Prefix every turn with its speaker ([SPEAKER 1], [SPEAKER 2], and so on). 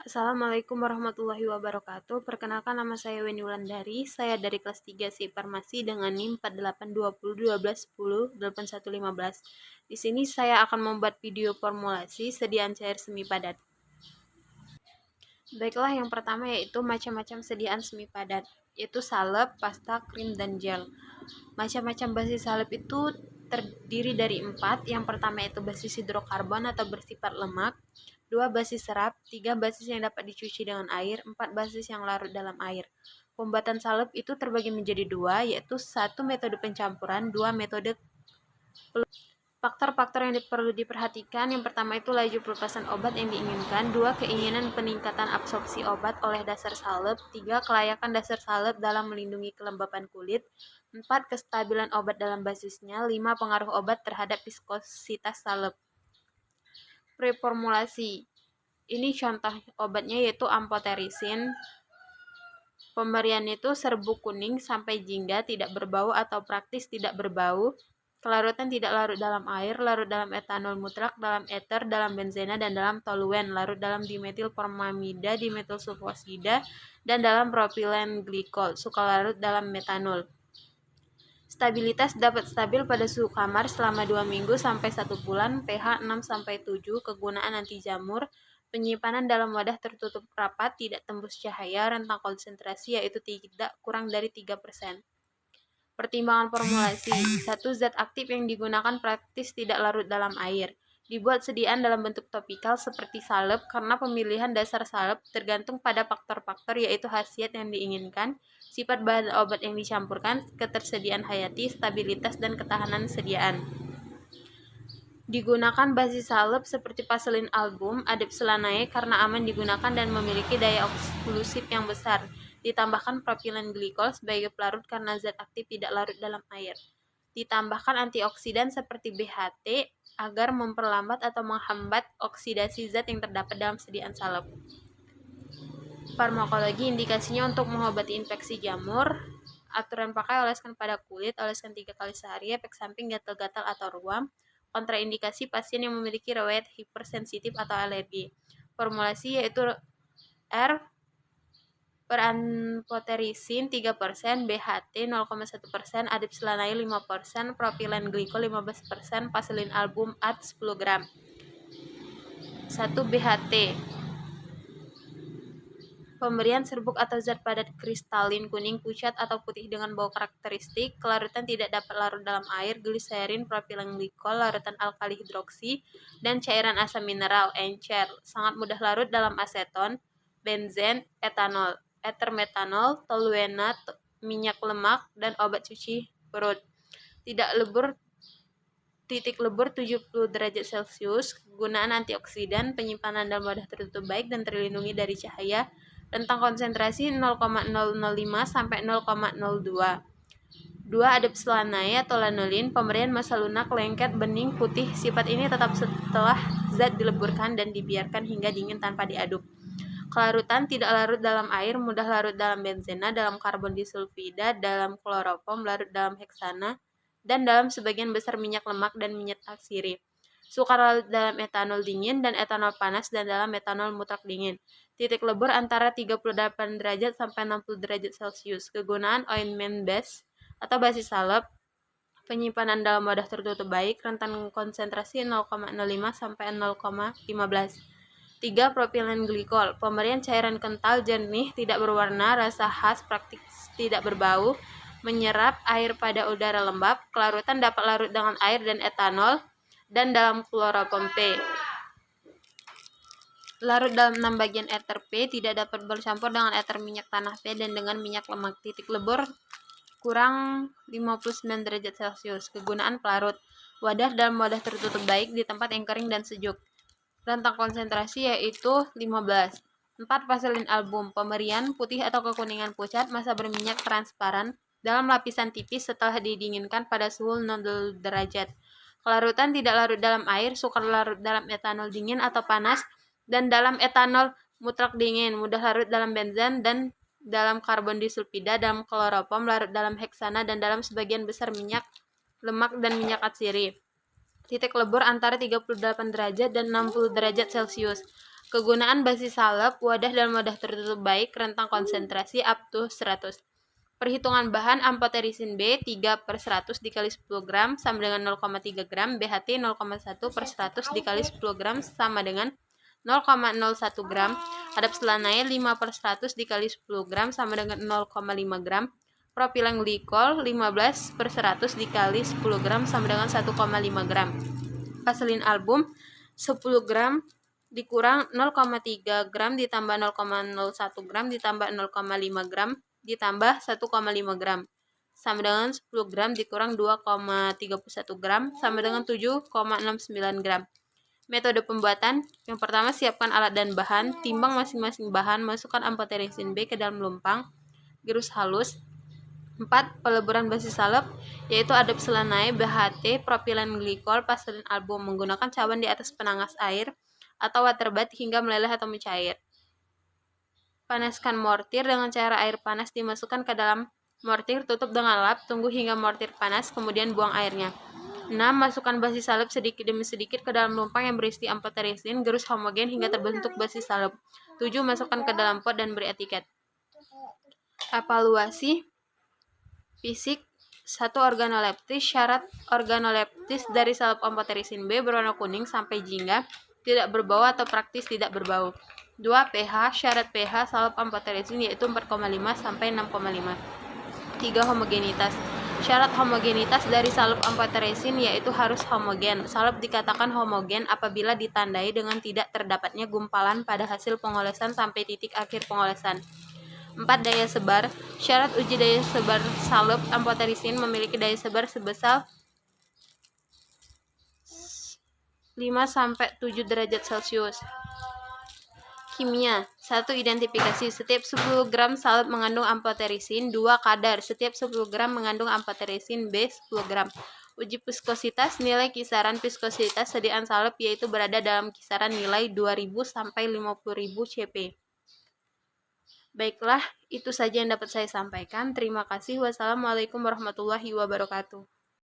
[SPEAKER 1] Assalamualaikum warahmatullahi wabarakatuh. Perkenalkan, nama saya Weni Wulandari. Saya dari kelas 3 SI Farmasi dengan NIM 482012108115. Di sini saya akan membuat video formulasi sediaan cair semi padat. Baiklah, yang pertama yaitu macam-macam sediaan semi padat, yaitu salep, pasta, krim, dan gel. Macam-macam basis salep itu terdiri dari 4. Yang pertama itu basis hidrokarbon atau bersifat lemak, 2 basis serap, 3 basis yang dapat dicuci dengan air, 4 basis yang larut dalam air. Pembuatan salep itu terbagi menjadi 2, yaitu 1 metode pencampuran, 2 metode. Faktor-faktor yang perlu diperhatikan, yang pertama itu laju pelepasan obat yang diinginkan, 2 keinginan peningkatan absorpsi obat oleh dasar salep, 3 kelayakan dasar salep dalam melindungi kelembapan kulit, 4 kestabilan obat dalam basisnya, 5 pengaruh obat terhadap viskositas salep. Preformulasi. Ini contoh obatnya yaitu amphotericin. Pemberian itu serbuk kuning sampai jingga, tidak berbau atau praktis tidak berbau. Kelarutan tidak larut dalam air, larut dalam etanol mutlak, dalam eter, dalam benzena, dan dalam toluen, larut dalam dimetil formamida, dimetil sulfosida, dan dalam propilen glikol, suka larut dalam metanol. Stabilitas dapat stabil pada suhu kamar selama 2 minggu sampai 1 bulan, pH 6-7, kegunaan anti jamur, penyimpanan dalam wadah tertutup rapat, tidak tembus cahaya, rentang konsentrasi yaitu tidak kurang dari 3%. Pertimbangan formulasi. 1. Zat aktif yang digunakan praktis tidak larut dalam air. Dibuat sediaan dalam bentuk topikal seperti salep karena pemilihan dasar salep tergantung pada faktor-faktor yaitu khasiat yang diinginkan, sifat bahan obat yang dicampurkan, ketersediaan hayati, stabilitas, dan ketahanan sediaan. Digunakan basis salep seperti Paselin album, Adepsolanae karena aman digunakan dan memiliki daya eksklusif yang besar. Ditambahkan propilen glikol sebagai pelarut karena zat aktif tidak larut dalam air. Ditambahkan antioksidan seperti BHT agar memperlambat atau menghambat oksidasi zat yang terdapat dalam sediaan salep. Farmakologi, indikasinya untuk mengobati infeksi jamur. Aturan pakai: oleskan pada kulit, oleskan 3 kali sehari, efek samping gatal-gatal atau ruam. Kontraindikasi pasien yang memiliki riwayat hipersensitif atau alergi. Formulasi yaitu R per amphotericin 3%, BHT 0,1%, adepsolanae 5%, propilen glikol 15%, Paselin album AD 10 gram. 1. BHT. Pemberian serbuk atau zat padat kristalin kuning, pucat, atau putih dengan bau karakteristik, kelarutan tidak dapat larut dalam air, gliserin, propilen glikol, larutan alkali hidroksi, dan cairan asam mineral, encer, sangat mudah larut dalam aseton, benzen, etanol, eter metanol, toluena, minyak lemak, dan obat cuci perut. Tidak lebur, titik lebur 70 derajat Celcius, kegunaan antioksidan, penyimpanan dalam wadah tertutup baik dan terlindungi dari cahaya, rentang konsentrasi 0,005 sampai 0,02. 2. Adepsolanae atau lanolin, pemberian massa lunak, lengket, bening, putih. Sifat ini tetap setelah zat dileburkan dan dibiarkan hingga dingin tanpa diaduk. Kelarutan tidak larut dalam air, mudah larut dalam benzena, dalam karbon disulfida, dalam kloroform, larut dalam heksana, dan dalam sebagian besar minyak lemak dan minyak atsiri. Sukar larut dalam etanol dingin dan etanol panas dan dalam etanol mutlak dingin. Titik lebur antara 38 derajat sampai 60 derajat Celcius. Kegunaan ointment base atau basis salep. Penyimpanan dalam wadah tertutup baik, rentan konsentrasi 0,05 sampai 0,15. 3. Propilen glikol. Pemberian cairan kental, jernih, tidak berwarna, rasa khas, praktis tidak berbau, menyerap air pada udara lembab. Kelarutan dapat larut dengan air dan etanol dan dalam kloroform P. Larut dalam 6 bagian eter P, tidak dapat bercampur dengan eter minyak tanah P dan dengan minyak lemak. Titik lebur kurang 59 derajat Celcius. Kegunaan pelarut. Wadah dalam wadah tertutup baik di tempat yang kering dan sejuk. Rentang konsentrasi yaitu 15. 4. Paselin album. Pemberian putih atau kekuningan pucat, massa berminyak transparan, dalam lapisan tipis setelah didinginkan pada suhu 0 derajat. Kelarutan tidak larut dalam air, sukar larut dalam etanol dingin atau panas, dan dalam etanol mutlak dingin, mudah larut dalam benzen dan dalam karbon disulfida, dalam kloroform, larut dalam heksana, dan dalam sebagian besar minyak lemak dan minyak atsiri. Titik lebur antara 38 derajat dan 60 derajat Celcius. Kegunaan basi salep, wadah dan wadah tertutup baik, rentang konsentrasi up to 100. Perhitungan bahan amphotericin B 3/100 dikali 10 gram sama dengan 0,3 gram, BHT 0,1/100 dikali 10 gram sama dengan 0,01 gram, adap selanai 5/100 dikali 10 gram sama dengan 0,5 gram, propilen glikol 15/100 dikali 10 gram sama dengan 1,5 gram, vaselin album 10 gram dikurang 0,3 gram ditambah 0,01 gram ditambah 0,5 gram ditambah 1,5 gram sama dengan 10 gram dikurang 2,31 gram sama dengan 7,69 gram. Metode pembuatan, yang pertama siapkan alat dan bahan, timbang masing-masing bahan, masukkan amphotericin B ke dalam lumpang, gerus halus. 4. Peleburan basi salep, yaitu adap selanai, BHT, propilen glikol, vaselin album menggunakan cawan di atas penangas air atau waterbath hingga meleleh atau mencair. Panaskan mortir dengan cara air panas dimasukkan ke dalam mortir, tutup dengan lap, tunggu hingga mortir panas, kemudian buang airnya. 6. Masukkan basi salep sedikit demi sedikit ke dalam lumpang yang berisi amphotericin, gerus homogen hingga terbentuk basi salep. 7. Masukkan ke dalam pot dan beri etiket. Evaluasi fisik 1. Organoleptis. Syarat organoleptis dari salep amphotericin B berwarna kuning sampai jingga, tidak berbau atau praktis tidak berbau. 2. pH. Syarat pH salep amphotericin yaitu 4,5 sampai 6,5. 3. Homogenitas. Syarat homogenitas dari salep amphotericin yaitu harus homogen. Salep dikatakan homogen apabila ditandai dengan tidak terdapatnya gumpalan pada hasil pengolesan sampai titik akhir pengolesan. 4. Daya sebar. Syarat uji daya sebar salep amphotericin memiliki daya sebar sebesar 5-7 derajat Celcius. Kimia. 1. Identifikasi. Setiap 10 gram salep mengandung amphotericin. 2. Kadar. Setiap 10 gram mengandung amphotericin B 10 gram. Uji viskositas. Nilai kisaran viskositas sediaan salep yaitu berada dalam kisaran nilai 2000 sampai 50000 cp. Baiklah, itu saja yang dapat saya sampaikan. Terima kasih. Wassalamualaikum warahmatullahi wabarakatuh.